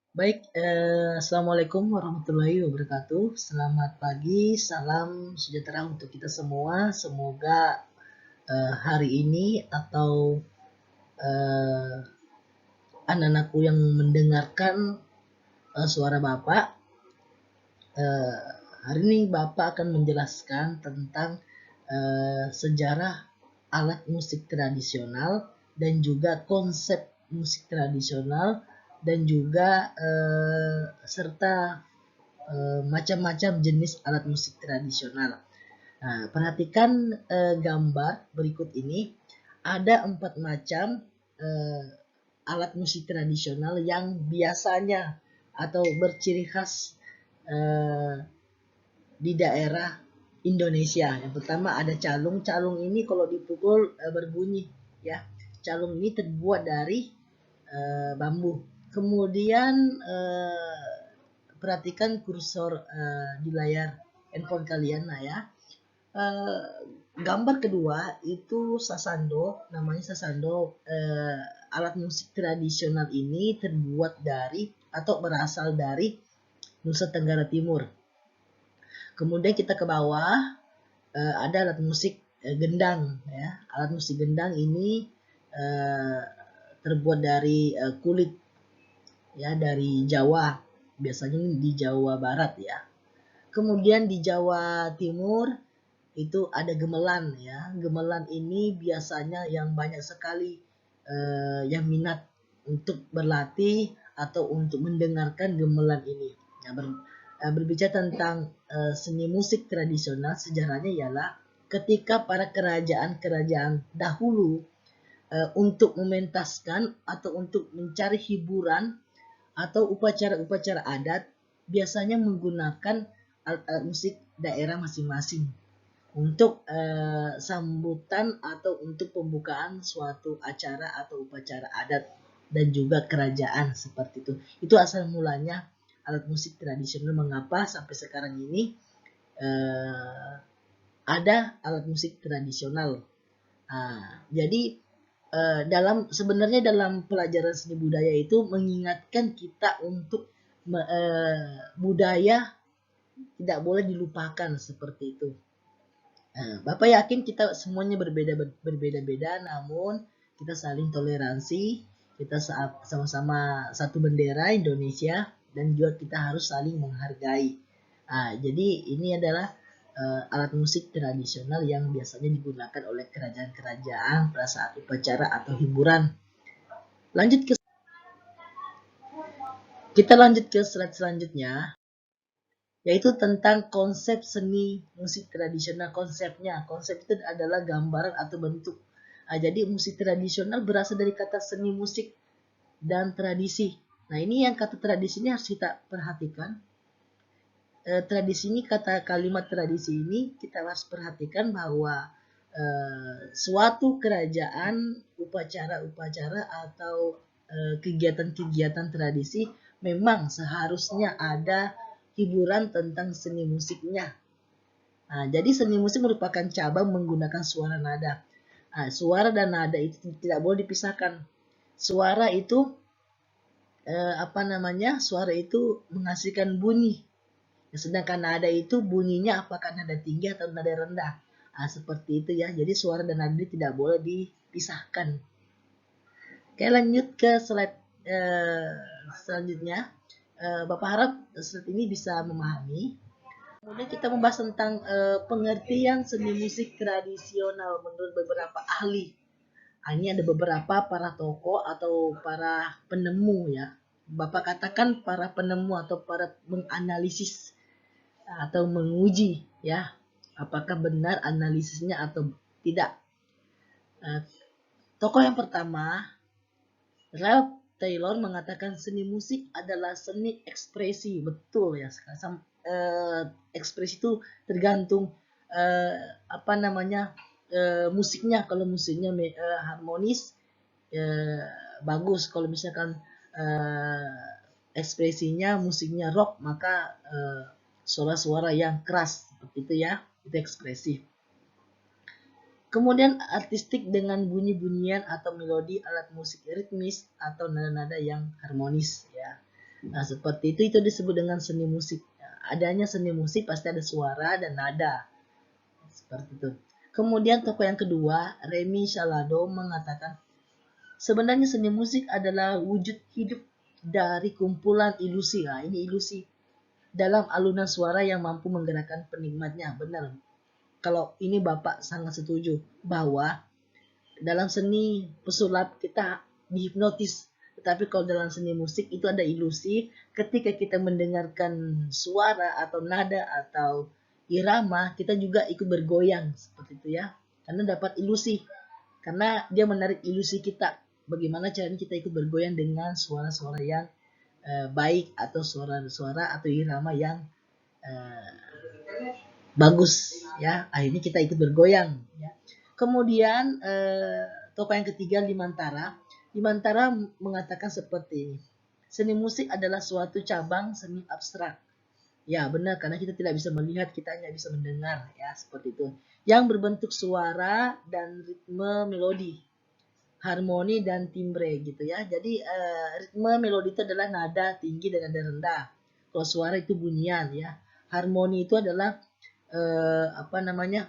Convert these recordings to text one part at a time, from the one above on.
Baik, Assalamualaikum warahmatullahi wabarakatuh. Selamat pagi, salam sejahtera untuk kita semua. Semoga hari ini atau eh, anak-anakku yang mendengarkan suara Bapak, eh, hari ini Bapak akan menjelaskan tentang sejarah alat musik tradisional dan juga konsep musik tradisional dan juga serta macam-macam jenis alat musik tradisional. Nah, perhatikan gambar berikut ini. Ada 4 macam eh, alat musik tradisional yang biasanya atau berciri khas eh, di daerah Indonesia. Yang pertama ada calung. Calung ini kalau dipukul berbunyi, ya. Calung ini terbuat dari bambu. Kemudian perhatikan kursor di layar handphone kalian, nah ya. Eh, Gambar kedua itu sasando, namanya sasando. Alat musik tradisional ini terbuat dari atau berasal dari Nusa Tenggara Timur. Kemudian kita ke bawah, ada alat musik gendang, ya. Alat musik gendang ini eh, terbuat dari kulit, ya, dari Jawa, biasanya di Jawa Barat, ya. Kemudian di Jawa Timur itu ada gemelan, ya. Gemelan ini biasanya yang banyak sekali yang minat untuk berlatih atau untuk mendengarkan gemelan ini. Ya, berbicara tentang seni musik tradisional, sejarahnya ialah ketika para kerajaan-kerajaan dahulu untuk mementaskan atau untuk mencari hiburan atau upacara-upacara adat biasanya menggunakan alat-alat musik daerah masing-masing untuk sambutan atau untuk pembukaan suatu acara atau upacara adat dan juga kerajaan seperti itu. Itu asal mulanya alat musik tradisional, mengapa sampai sekarang ini eh, ada alat musik tradisional. Jadi sebenarnya dalam pelajaran seni budaya itu mengingatkan kita untuk budaya tidak boleh dilupakan seperti itu. Bapak yakin kita semuanya berbeda-beda, namun kita saling toleransi, kita sama-sama satu bendera Indonesia, dan juga kita harus saling menghargai. Jadi ini adalah alat musik tradisional yang biasanya digunakan oleh kerajaan-kerajaan pada saat upacara atau hiburan. Lanjut ke Kita lanjut ke slide selanjutnya, yaitu tentang konsep seni musik tradisional. Konsep itu adalah gambaran atau bentuk. Jadi musik tradisional berasal dari kata seni musik dan tradisi. Nah, ini yang kata tradisi ini harus kita perhatikan. Tradisi ini, kata kalimat tradisi ini kita harus perhatikan bahwa suatu kerajaan, upacara-upacara atau kegiatan-kegiatan tradisi memang seharusnya ada hiburan tentang seni musiknya. Jadi seni musik merupakan cabang menggunakan suara nada. Suara dan nada itu tidak boleh dipisahkan. Suara itu Suara itu menghasilkan bunyi. Sedangkan nada itu bunyinya apakah nada tinggi atau nada rendah. Seperti itu, ya. Jadi suara dan nada tidak boleh dipisahkan. Oke, lanjut ke slide selanjutnya. Bapak harap slide ini bisa memahami. Kemudian kita membahas tentang pengertian seni musik tradisional menurut beberapa ahli. Ini ada beberapa para tokoh atau para penemu, ya. Bapak katakan para penemu atau para menganalisis atau menguji, ya, apakah benar analisisnya atau tidak. Tokoh yang pertama, Ralph Taylor, mengatakan seni musik adalah seni ekspresi. Betul, ya. Ekspresi itu tergantung musiknya. Kalau musiknya harmonis, bagus. Kalau misalkan ekspresinya musiknya rock, maka suara-suara yang keras, seperti itu, ya. Itu ekspresi. Kemudian artistik dengan bunyi-bunyian atau melodi alat musik ritmis atau nada-nada yang harmonis, ya. Nah, seperti itu disebut dengan seni musik. Nah, adanya seni musik pasti ada suara dan nada. Seperti itu. Kemudian tokoh yang kedua, Remy Shalado mengatakan, sebenarnya seni musik adalah wujud hidup dari kumpulan ilusi. Nah, ini ilusi dalam alunan suara yang mampu menggerakkan penikmatnya. Benar. Kalau ini Bapak sangat setuju bahwa dalam seni pesulap kita dihipnotis. Tetapi kalau dalam seni musik itu ada ilusi, ketika kita mendengarkan suara atau nada atau irama, kita juga ikut bergoyang seperti itu ya. Karena dapat ilusi. Karena dia menarik ilusi kita. Bagaimana caranya kita ikut bergoyang dengan suara-suara yang baik atau suara-suara atau irama yang eh, bagus ya. Akhirnya kita ikut bergoyang ya. Kemudian tokoh yang ketiga Limantara. Limantara mengatakan seperti ini. Seni musik adalah suatu cabang seni abstrak. Ya benar, karena kita tidak bisa melihat, kita hanya bisa mendengar ya, seperti itu. Yang berbentuk suara dan ritme melodi, harmoni dan timbre gitu ya. Jadi ritme melodi itu adalah nada tinggi dan nada rendah. Kalau suara itu bunyian ya. Harmoni itu adalah apa namanya?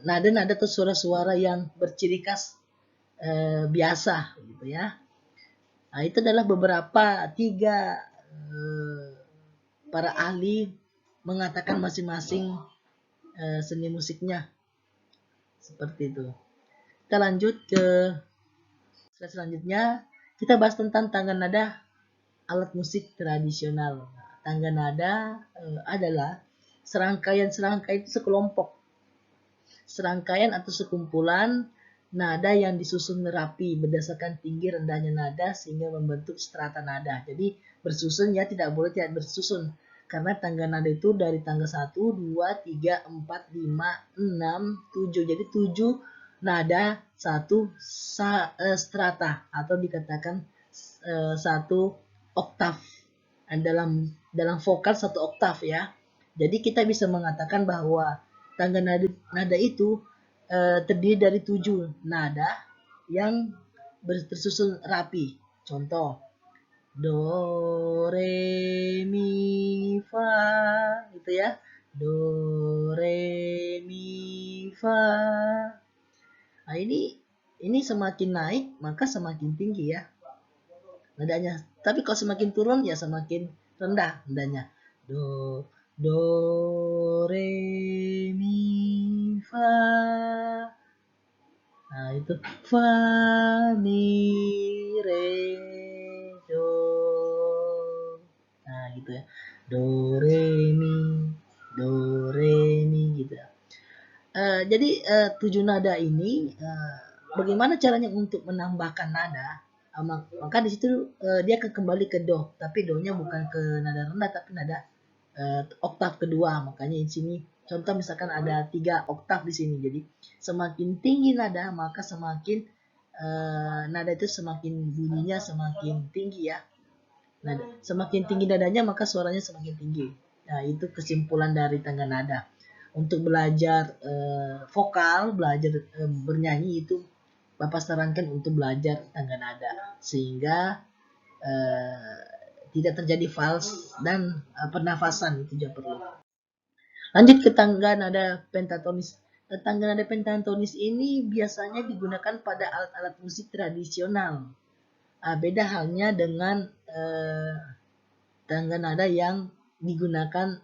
Nada-nada atau suara-suara yang berciri khas biasa gitu ya. Nah, itu adalah beberapa tiga para ahli mengatakan masing-masing seni musiknya seperti itu. Kita lanjut ke slide selanjutnya. Kita bahas tentang tangga nada alat musik tradisional. Tangga nada adalah serangkaian itu sekelompok, serangkaian atau sekumpulan nada yang disusun rapi berdasarkan tinggi rendahnya nada sehingga membentuk strata nada. Jadi bersusun ya, tidak boleh tidak bersusun. Karena tangga nada itu dari tangga 1, 2, 3, 4, 5, 6, 7. Jadi 7 nada satu strata atau dikatakan satu oktav. Dalam vokal satu oktav ya. Jadi kita bisa mengatakan bahwa tangga nada itu terdiri dari 7 nada yang tersusun rapi. Contoh, do, re, mi, fa, gitu ya. Do, re, mi, fa. Nah, ini semakin naik maka semakin tinggi ya nadanya. Tapi kalau semakin turun ya semakin rendah nadanya. Do, do, re, mi, fa. Nah, itu fa, mi, re, do. Nah, gitu ya. Do, re, mi, do, re, mi gitu ya. Jadi 7 nada ini bagaimana caranya untuk menambahkan nada? Maka di situ dia akan kembali ke do, tapi do-nya bukan ke nada rendah tapi nada oktav kedua. Makanya di sini contoh misalkan ada 3 oktav di sini. Jadi semakin tinggi nada maka semakin nada itu semakin bunyinya semakin tinggi ya. Nada, semakin tinggi nadanya maka suaranya semakin tinggi. Nah, itu kesimpulan dari tangga nada. Untuk belajar vokal, belajar bernyanyi itu Bapak sarankan untuk belajar tangga nada sehingga tidak terjadi fals dan pernafasan itu juga perlu. Lanjut ke tangga nada pentatonis. Tangga nada pentatonis ini biasanya digunakan pada alat-alat musik tradisional. Beda halnya dengan tangga nada yang digunakan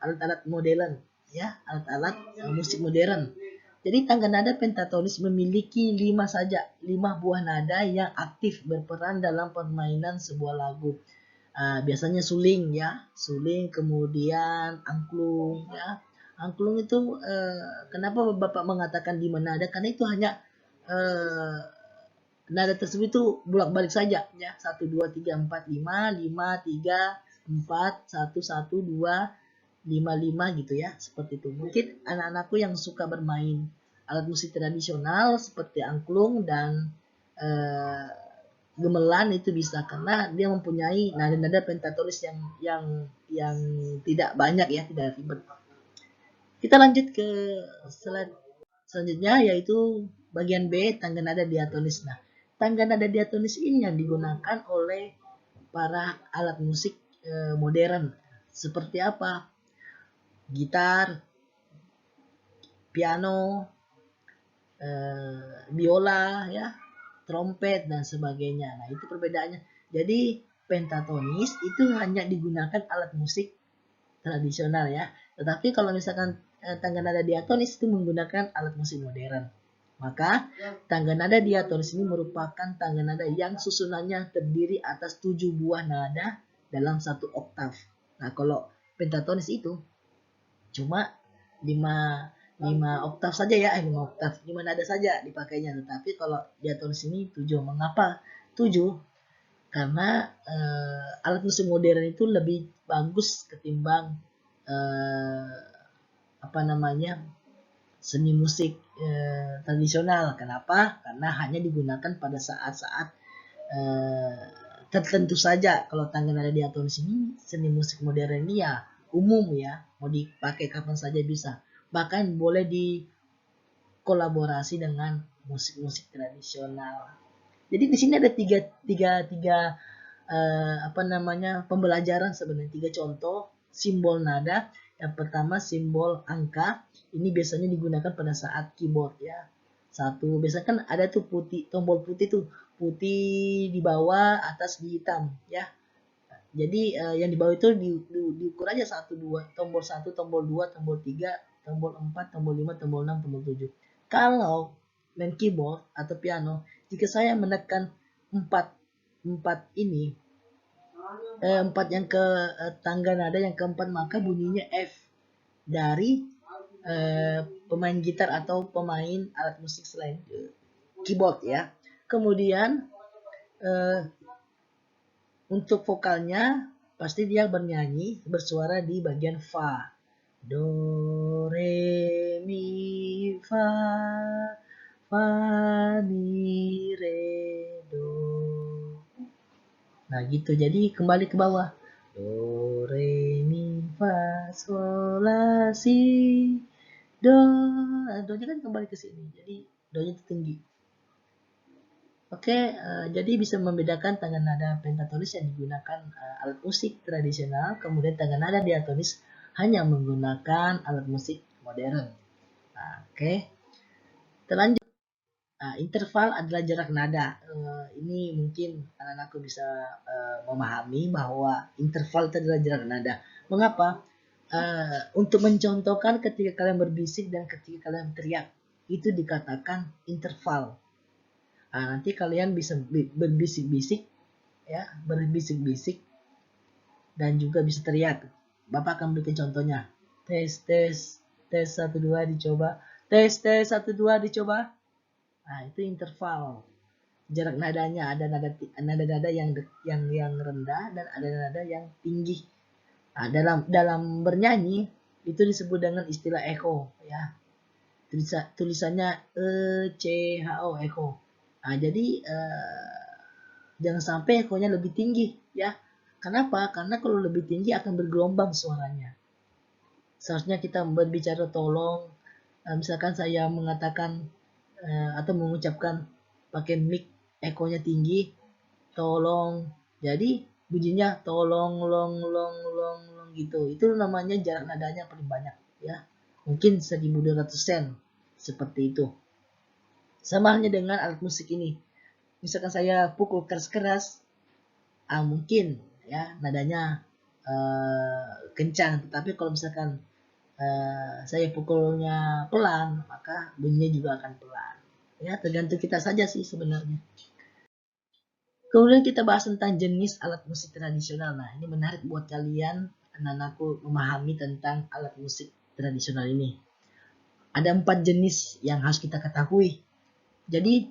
alat-alat modern, ya, alat-alat musik modern. Jadi tangga nada pentatonis memiliki 5 buah nada yang aktif berperan dalam permainan sebuah lagu. Biasanya suling ya, suling, kemudian angklung ya. Angklung itu kenapa Bapak mengatakan 5 nada? Karena itu hanya nada tersebut itu bolak-balik saja ya. 1 2 3 4 5 5 3 4 1 1 2 5 gitu ya, seperti itu. Mungkin anak-anakku yang suka bermain alat musik tradisional seperti angklung dan gemelan itu bisa karena dia mempunyai nada-nada pentatonis yang tidak banyak ya, tidak ribet. Kita lanjut ke slide selanjutnya yaitu bagian B, tangga nada diatonis. Nah, tangga nada diatonis ini yang digunakan oleh para alat musik modern. Seperti apa? Gitar, piano, biola, ya, trompet dan sebagainya. Nah, itu perbedaannya. Jadi pentatonis itu hanya digunakan alat musik tradisional, ya. Tetapi kalau misalkan tangga nada diatonis itu menggunakan alat musik modern. Maka tangga nada diatonis ini merupakan tangga nada yang susunannya terdiri atas 7 buah nada dalam satu oktav. Nah, kalau pentatonis itu cuma 5 oktav saja, ya, 5 nada saja dipakainya. Tetapi kalau diatonis ini 7. Mengapa 7? Karena alat musik modern itu lebih bagus ketimbang seni musik tradisional. Kenapa? Karena hanya digunakan pada saat-saat tertentu saja. Kalau tangga nada diatonis ini, seni musik modern ini ya umum, ya, mau dipakai kapan saja bisa. Bahkan boleh dikolaborasi dengan musik-musik tradisional. Jadi di sini ada tiga pembelajaran sebenarnya, 3 contoh simbol nada. Yang pertama simbol angka, ini biasanya digunakan pada saat keyboard, ya. Satu, biasanya kan ada tuh putih, tombol putih tuh, putih di bawah, atas di hitam, ya. Jadi yang di bawah itu diukur aja 1, 2, tombol 1, tombol 2, tombol 3, tombol 4, tombol 5, tombol 6, tombol 7. Kalau main keyboard atau piano, jika saya menekan 4 ini, 4 yang ke tangga nada yang keempat, maka bunyinya F dari pemain gitar atau pemain alat musik selain keyboard, ya. Kemudian untuk vokalnya pasti dia bersuara di bagian fa. Do, re, mi, fa, fa, mi, re, do. Nah, gitu. Jadi kembali ke bawah. Do, re, mi, fa, sol, la, si, do. Nah, do-nya kan kembali ke sini. Jadi do-nya itu tinggi. Oke, jadi bisa membedakan tangga nada pentatonis yang digunakan alat musik tradisional, kemudian tangga nada diatonis hanya menggunakan alat musik modern. Nah, oke, terlanjut. Interval adalah jarak nada. Ini mungkin anak-anakku bisa memahami bahwa interval itu adalah jarak nada. Mengapa? Untuk mencontohkan ketika kalian berbisik dan ketika kalian teriak, itu dikatakan interval. Nanti kalian bisa berbisik-bisik, ya, berbisik-bisik dan juga bisa teriak. Bapak akan berikan contohnya. Tes 1 2 dicoba. Tes 1 2 dicoba. Nah, itu interval. Jarak nadanya ada nada yang rendah dan ada nada yang tinggi. Nah, dalam bernyanyi itu disebut dengan istilah echo, ya. Tulisannya ECHO, echo. Nah, jadi jangan sampai echo-nya lebih tinggi, ya. Kenapa? Karena kalau lebih tinggi akan bergelombang suaranya. Seharusnya kita berbicara tolong. Misalkan saya mengatakan atau mengucapkan pakai mic, echo-nya tinggi, tolong. Jadi bunyinya tolong, long, gitu. Itu namanya jarak nadanya paling banyak, ya. Mungkin 1200 sen, seperti itu. Sama halnya dengan alat musik ini. Misalkan saya pukul keras-keras, mungkin, ya, nadanya kencang. Tetapi kalau misalkan saya pukulnya pelan, maka bunyinya juga akan pelan. Ya, tergantung kita saja sih sebenarnya. Kemudian kita bahas tentang jenis alat musik tradisional. Nah, ini menarik buat kalian, anak-anakku, memahami tentang alat musik tradisional ini. Ada 4 jenis yang harus kita ketahui. Jadi,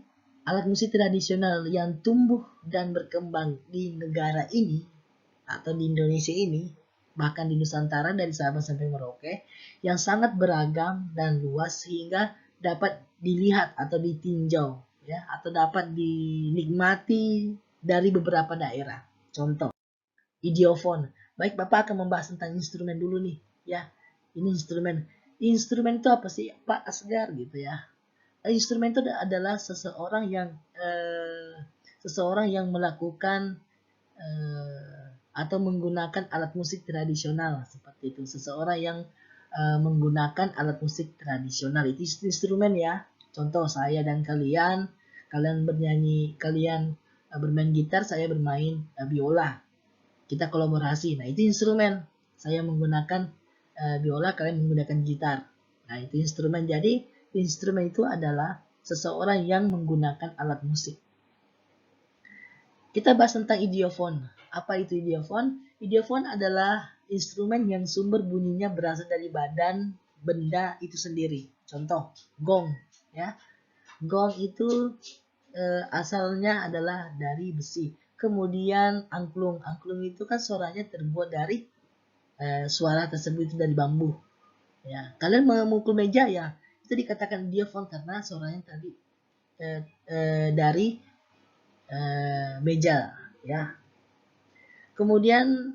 alat musik tradisional yang tumbuh dan berkembang di negara ini, atau di Indonesia ini, bahkan di Nusantara dari Sabah sampai Merauke, yang sangat beragam dan luas sehingga dapat dilihat atau ditinjau, ya, atau dapat dinikmati dari beberapa daerah. Contoh, idiofon. Baik, Bapak akan membahas tentang instrumen dulu nih, ya. Ini instrumen. Instrumen itu apa sih, Pak Asgar, gitu, ya. Instrumen itu adalah seseorang yang melakukan atau menggunakan alat musik tradisional seperti itu. Seseorang yang menggunakan alat musik tradisional itu instrumen ya. Contoh saya dan kalian bernyanyi, kalian bermain gitar, saya bermain biola. Kita kolaborasi. Nah, itu instrumen. Saya menggunakan biola, kalian menggunakan gitar. Nah, itu instrumen. Jadi, instrumen itu adalah seseorang yang menggunakan alat musik. Kita bahas tentang idiofon. Apa itu idiofon? Idiofon adalah instrumen yang sumber bunyinya berasal dari badan benda itu sendiri. Contoh, gong. Ya, gong itu asalnya adalah dari besi. Kemudian angklung. Angklung itu kan suaranya terbuat dari suara tersebut itu dari bambu. Ya, kalian memukul meja ya, itu dikatakan idiofon karena suaranya tadi dari meja ya. Kemudian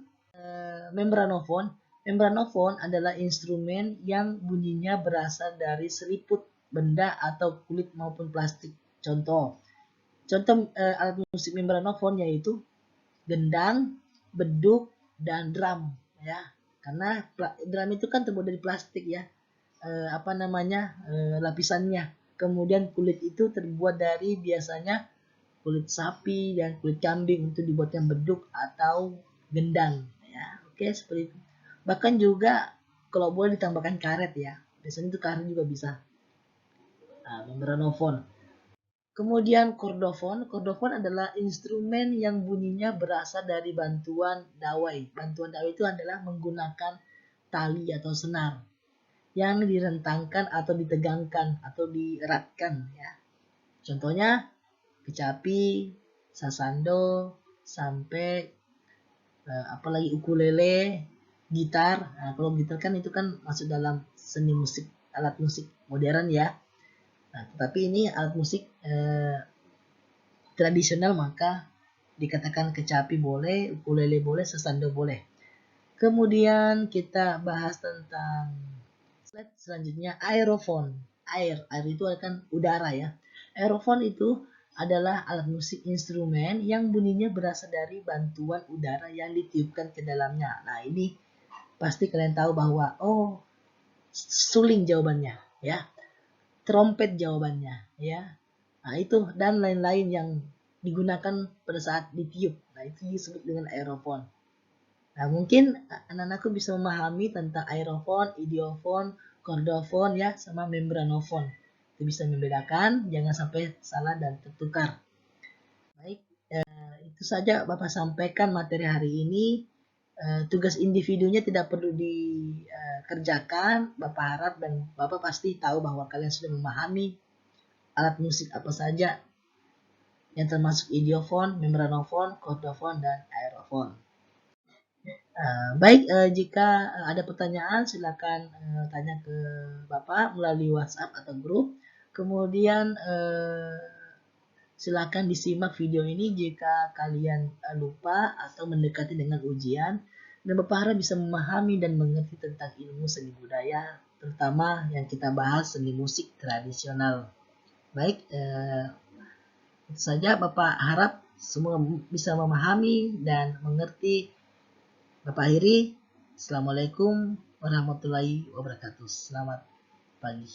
membranofon. Membranofon adalah instrumen yang bunyinya berasal dari seliput benda atau kulit maupun plastik. Contoh alat musik membranofon yaitu gendang, beduk, dan drum ya. Karena drum itu kan terbuat dari plastik ya. Lapisannya. Kemudian kulit itu terbuat dari biasanya kulit sapi dan kulit kambing untuk dibuatkan beduk atau gendang ya. Oke, seperti itu. Bahkan juga kalau boleh ditambahkan karet ya, biasanya itu karet juga bisa. Membranofon. Kemudian kordofon. Kordofon adalah instrumen yang bunyinya berasal dari bantuan dawai. Bantuan dawai itu adalah menggunakan tali atau senar yang direntangkan atau ditegangkan atau dieratkan ya. Contohnya kecapi, sasando, sampai apalagi ukulele, gitar. Nah, kalau gitar kan itu kan masuk dalam seni musik, alat musik modern ya. Nah, tetapi ini alat musik tradisional, maka dikatakan kecapi boleh, ukulele boleh, sasando boleh. Kemudian kita bahas tentang slide selanjutnya, aerofon. Air itu kan udara ya. Aerofon itu adalah alat musik instrumen yang bunyinya berasal dari bantuan udara yang ditiupkan ke dalamnya. Nah, ini pasti kalian tahu bahwa suling jawabannya ya. Trompet jawabannya ya. Nah, itu dan lain-lain yang digunakan pada saat ditiup. Nah, itu disebut dengan aerofon. Nah, mungkin anak-anakku bisa memahami tentang aerofon, idiofon, kordofon ya, sama membranofon. Itu bisa membedakan, jangan sampai salah dan tertukar. Baik, itu saja Bapak sampaikan materi hari ini. Tugas individunya tidak perlu dikerjakan. Bapak harap dan Bapak pasti tahu bahwa kalian sudah memahami alat musik apa saja yang termasuk idiofon, membranofon, kordofon, dan aerofon. Baik, jika ada pertanyaan silakan tanya ke Bapak melalui WhatsApp atau grup. Kemudian silakan disimak video ini jika kalian lupa atau mendekati dengan ujian. Dan Bapak harap bisa memahami dan mengerti tentang ilmu seni budaya, terutama yang kita bahas seni musik tradisional. Baik, itu saja Bapak harap semua bisa memahami dan mengerti. Bapak akhiri, Assalamualaikum warahmatullahi wabarakatuh. Selamat pagi.